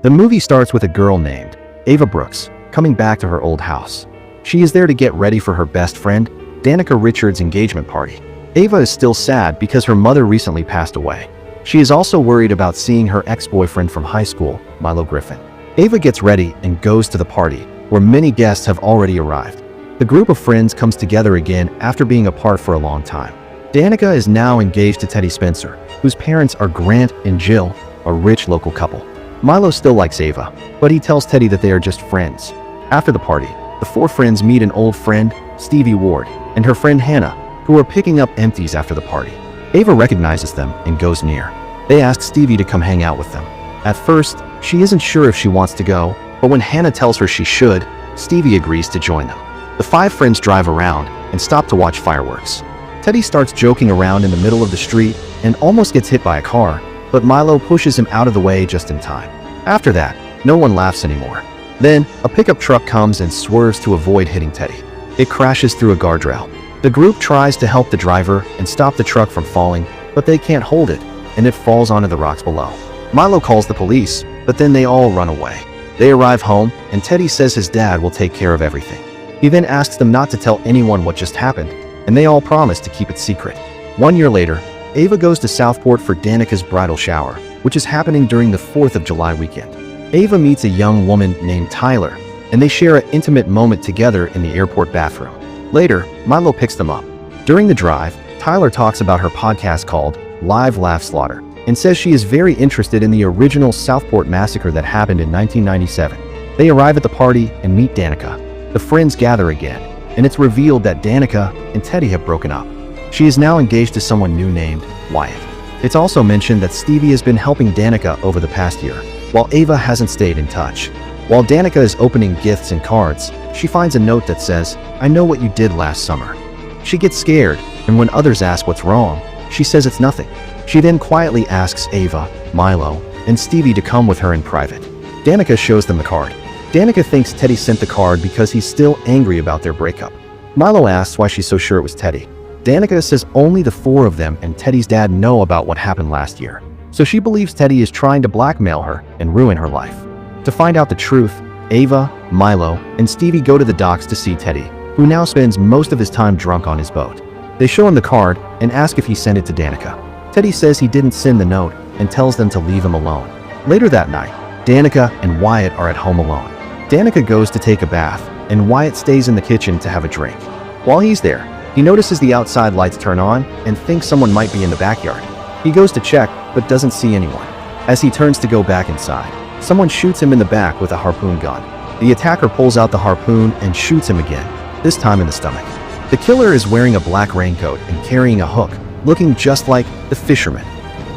The movie starts with a girl named Ava Brooks coming back to her old house. She is there to get ready for her best friend, Danica Richards' engagement party. Ava is still sad because her mother recently passed away. She is also worried about seeing her ex-boyfriend from high school, Milo Griffin. Ava gets ready and goes to the party, where many guests have already arrived. The group of friends comes together again after being apart for a long time. Danica is now engaged to Teddy Spencer, whose parents are Grant and Jill, a rich local couple. Milo still likes Ava, but he tells Teddy that they are just friends. After the party, the four friends meet an old friend, Stevie Ward, and her friend Hannah, who are picking up empties after the party. Ava recognizes them and goes near. They ask Stevie to come hang out with them. At first, she isn't sure if she wants to go, but when Hannah tells her she should, Stevie agrees to join them. The five friends drive around and stop to watch fireworks. Teddy starts joking around in the middle of the street and almost gets hit by a car, but Milo pushes him out of the way just in time. After that, no one laughs anymore. Then, a pickup truck comes and swerves to avoid hitting Teddy. It crashes through a guardrail. The group tries to help the driver and stop the truck from falling, but they can't hold it, and it falls onto the rocks below. Milo calls the police, but then they all run away. They arrive home, and Teddy says his dad will take care of everything. He then asks them not to tell anyone what just happened, and they all promise to keep it secret. 1 year later, Ava goes to Southport for Danica's bridal shower, which is happening during the 4th of July weekend. Ava meets a young woman named Tyler, and they share an intimate moment together in the airport bathroom. Later, Milo picks them up. During the drive, Tyler talks about her podcast called Live Laugh Slaughter and says she is very interested in the original Southport massacre that happened in 1997. They arrive at the party and meet Danica. The friends gather again, and it's revealed that Danica and Teddy have broken up. She is now engaged to someone new named Wyatt. It's also mentioned that Stevie has been helping Danica over the past year, while Ava hasn't stayed in touch. While Danica is opening gifts and cards, she finds a note that says, "I know what you did last summer." She gets scared, and when others ask what's wrong, she says it's nothing. She then quietly asks Ava, Milo, and Stevie to come with her in private. Danica shows them the card. Danica thinks Teddy sent the card because he's still angry about their breakup. Milo asks why she's so sure it was Teddy. Danica says only the four of them and Teddy's dad know about what happened last year, so she believes Teddy is trying to blackmail her and ruin her life. To find out the truth, Ava, Milo, and Stevie go to the docks to see Teddy, who now spends most of his time drunk on his boat. They show him the card and ask if he sent it to Danica. Teddy says he didn't send the note and tells them to leave him alone. Later that night, Danica and Wyatt are at home alone. Danica goes to take a bath, and Wyatt stays in the kitchen to have a drink. While he's there, he notices the outside lights turn on and thinks someone might be in the backyard. He goes to check, but doesn't see anyone. As he turns to go back inside, someone shoots him in the back with a harpoon gun. The attacker pulls out the harpoon and shoots him again, this time in the stomach. The killer is wearing a black raincoat and carrying a hook, looking just like the fisherman,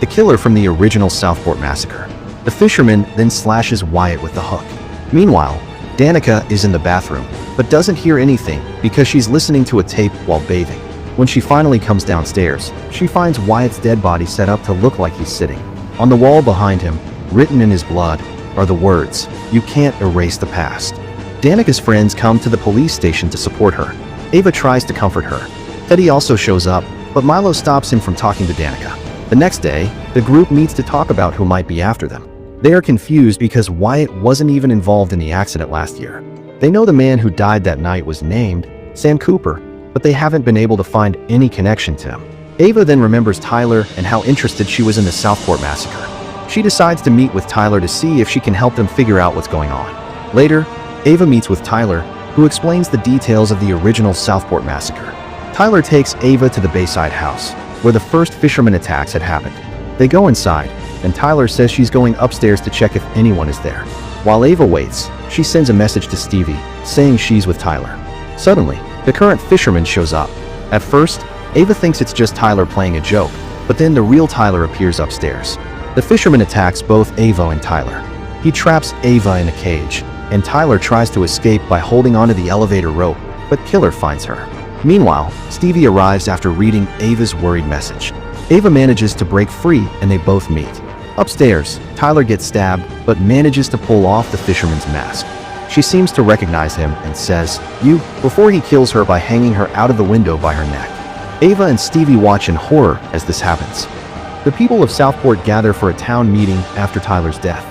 the killer from the original Southport massacre. The fisherman then slashes Wyatt with the hook. Meanwhile, Danica is in the bathroom, but doesn't hear anything because she's listening to a tape while bathing. When she finally comes downstairs, she finds Wyatt's dead body set up to look like he's sitting. On the wall behind him, written in his blood, are the words, "You can't erase the past." Danica's friends come to the police station to support her. Ava tries to comfort her. Teddy also shows up, but Milo stops him from talking to Danica. The next day, the group meets to talk about who might be after them. They are confused because Wyatt wasn't even involved in the accident last year. They know the man who died that night was named Sam Cooper, but they haven't been able to find any connection to him. Ava then remembers Tyler and how interested she was in the Southport massacre. She decides to meet with Tyler to see if she can help them figure out what's going on. Later, Ava meets with Tyler, who explains the details of the original Southport massacre. Tyler takes Ava to the Bayside house, where the first fisherman attacks had happened. They go inside, and Tyler says she's going upstairs to check if anyone is there. While Ava waits, she sends a message to Stevie, saying she's with Tyler. Suddenly, the current fisherman shows up. At first, Ava thinks it's just Tyler playing a joke, but then the real Tyler appears upstairs. The fisherman attacks both Ava and Tyler. He traps Ava in a cage, and Tyler tries to escape by holding onto the elevator rope, but Killer finds her. Meanwhile, Stevie arrives after reading Ava's worried message. Ava manages to break free and they both meet. Upstairs, Tyler gets stabbed but manages to pull off the fisherman's mask. She seems to recognize him and says, "You," before he kills her by hanging her out of the window by her neck. Ava and Stevie watch in horror as this happens. The people of Southport gather for a town meeting after Tyler's death.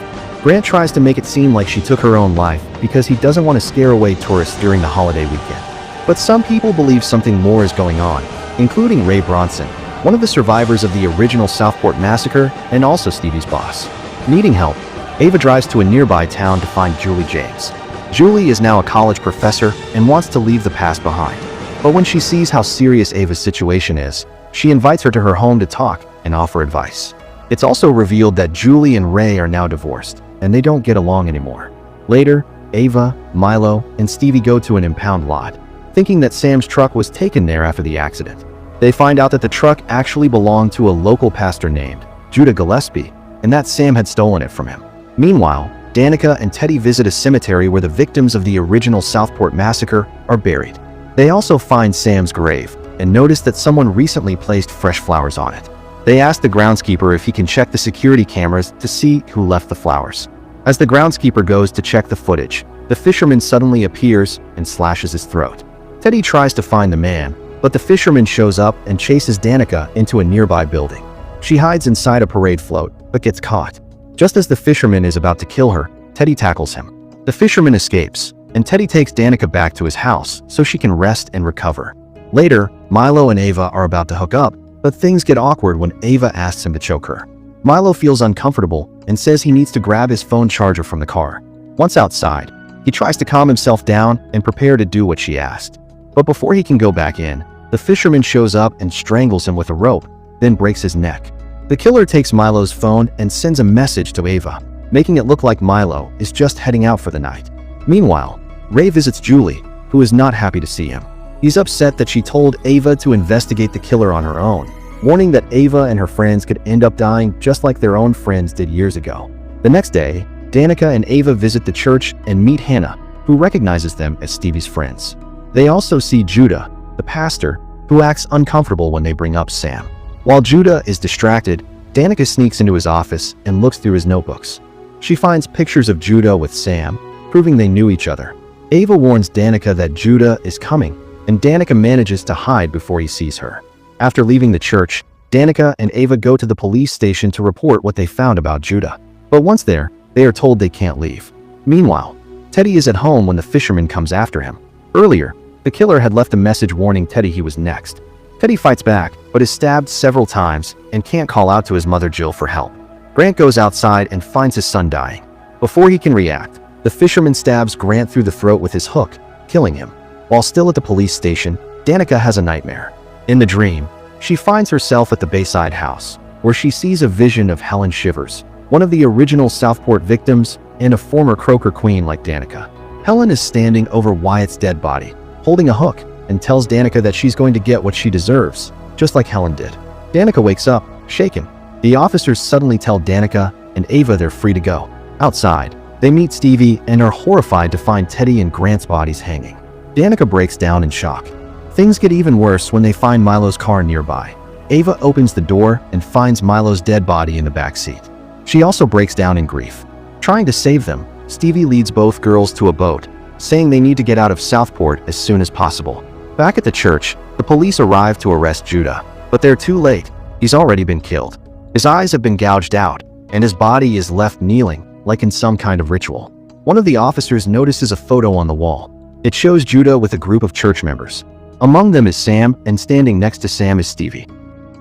Grant tries to make it seem like she took her own life because he doesn't want to scare away tourists during the holiday weekend. But some people believe something more is going on, including Ray Bronson, one of the survivors of the original Southport massacre and also Stevie's boss. Needing help, Ava drives to a nearby town to find Julie James. Julie is now a college professor and wants to leave the past behind. But when she sees how serious Ava's situation is, she invites her to her home to talk and offer advice. It's also revealed that Julie and Ray are now divorced, and they don't get along anymore. Later, Ava, Milo, and Stevie go to an impound lot, thinking that Sam's truck was taken there after the accident. They find out that the truck actually belonged to a local pastor named Judah Gillespie, and that Sam had stolen it from him. Meanwhile, Danica and Teddy visit a cemetery where the victims of the original Southport massacre are buried. They also find Sam's grave and notice that someone recently placed fresh flowers on it. They ask the groundskeeper if he can check the security cameras to see who left the flowers. As the groundskeeper goes to check the footage, the fisherman suddenly appears and slashes his throat. Teddy tries to find the man, but the fisherman shows up and chases Danica into a nearby building. She hides inside a parade float, but gets caught. Just as the fisherman is about to kill her, Teddy tackles him. The fisherman escapes, and Teddy takes Danica back to his house so she can rest and recover. Later, Milo and Ava are about to hook up, but things get awkward when Ava asks him to choke her. Milo feels uncomfortable and says he needs to grab his phone charger from the car. Once outside, he tries to calm himself down and prepare to do what she asked. But before he can go back in, the fisherman shows up and strangles him with a rope, then breaks his neck. The killer takes Milo's phone and sends a message to Ava, making it look like Milo is just heading out for the night. Meanwhile, Ray visits Julie, who is not happy to see him. He's upset that she told Ava to investigate the killer on her own, warning that Ava and her friends could end up dying just like their own friends did years ago. The next day, Danica and Ava visit the church and meet Hannah, who recognizes them as Stevie's friends. They also see Judah, the pastor, who acts uncomfortable when they bring up Sam. While Judah is distracted, Danica sneaks into his office and looks through his notebooks. She finds pictures of Judah with Sam, proving they knew each other. Ava warns Danica that Judah is coming, and Danica manages to hide before he sees her. After leaving the church, Danica and Ava go to the police station to report what they found about Judah. But once there, they are told they can't leave. Meanwhile, Teddy is at home when the fisherman comes after him. Earlier, the killer had left a message warning Teddy he was next. Teddy fights back, but is stabbed several times and can't call out to his mother Jill for help. Grant goes outside and finds his son dying. Before he can react, the fisherman stabs Grant through the throat with his hook, killing him. While still at the police station, Danica has a nightmare. In the dream, she finds herself at the Bayside house, where she sees a vision of Helen Shivers, one of the original Southport victims and a former Croaker queen like Danica. Helen is standing over Wyatt's dead body, holding a hook, and tells Danica that she's going to get what she deserves, just like Helen did. Danica wakes up, shaken. The officers suddenly tell Danica and Ava they're free to go. Outside, they meet Stevie and are horrified to find Teddy and Grant's bodies hanging. Danica breaks down in shock. Things get even worse when they find Milo's car nearby. Ava opens the door and finds Milo's dead body in the back seat. She also breaks down in grief. Trying to save them, Stevie leads both girls to a boat, saying they need to get out of Southport as soon as possible. Back at the church, the police arrive to arrest Judah, but they're too late. He's already been killed. His eyes have been gouged out, and his body is left kneeling, like in some kind of ritual. One of the officers notices a photo on the wall. It shows Judah with a group of church members. Among them is Sam, and standing next to Sam is Stevie.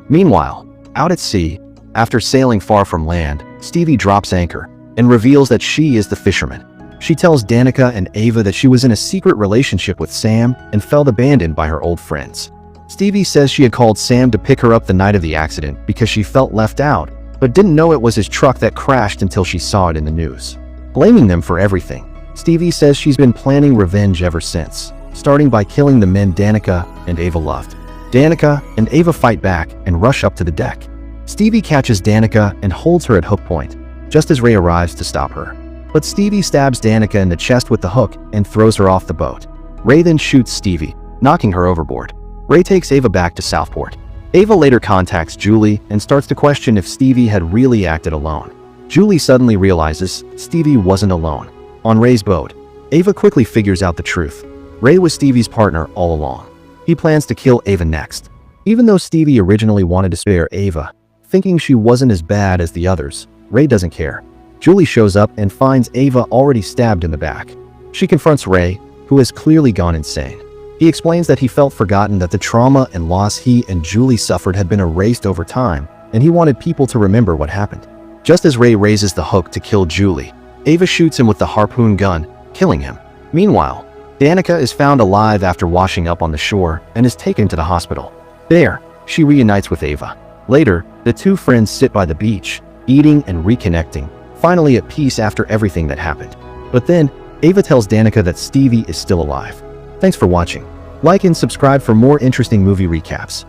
Meanwhile, out at sea, after sailing far from land, Stevie drops anchor and reveals that she is the fisherman. She tells Danica and Ava that she was in a secret relationship with Sam and felt abandoned by her old friends. Stevie says she had called Sam to pick her up the night of the accident because she felt left out, but didn't know it was his truck that crashed until she saw it in the news. Blaming them for everything, Stevie says she's been planning revenge ever since, starting by killing the men Danica and Ava loved. Danica and Ava fight back and rush up to the deck. Stevie catches Danica and holds her at hook point, just as Ray arrives to stop her. But Stevie stabs Danica in the chest with the hook and throws her off the boat. Ray then shoots Stevie, knocking her overboard. Ray takes Ava back to Southport. Ava later contacts Julie and starts to question if Stevie had really acted alone. Julie suddenly realizes Stevie wasn't alone. On Ray's boat, Ava quickly figures out the truth. Ray was Stevie's partner all along. He plans to kill Ava next. Even though Stevie originally wanted to spare Ava, thinking she wasn't as bad as the others, Ray doesn't care. Julie shows up and finds Ava already stabbed in the back. She confronts Ray, who has clearly gone insane. He explains that he felt forgotten, that the trauma and loss he and Julie suffered had been erased over time, and he wanted people to remember what happened. Just as Ray raises the hook to kill Julie, Ava shoots him with the harpoon gun, killing him. Meanwhile, Danica is found alive after washing up on the shore and is taken to the hospital. There, she reunites with Ava. Later, the two friends sit by the beach, eating and reconnecting, finally at peace after everything that happened. But then, Ava tells Danica that Stevie is still alive. Thanks for watching. Like and subscribe for more interesting movie recaps.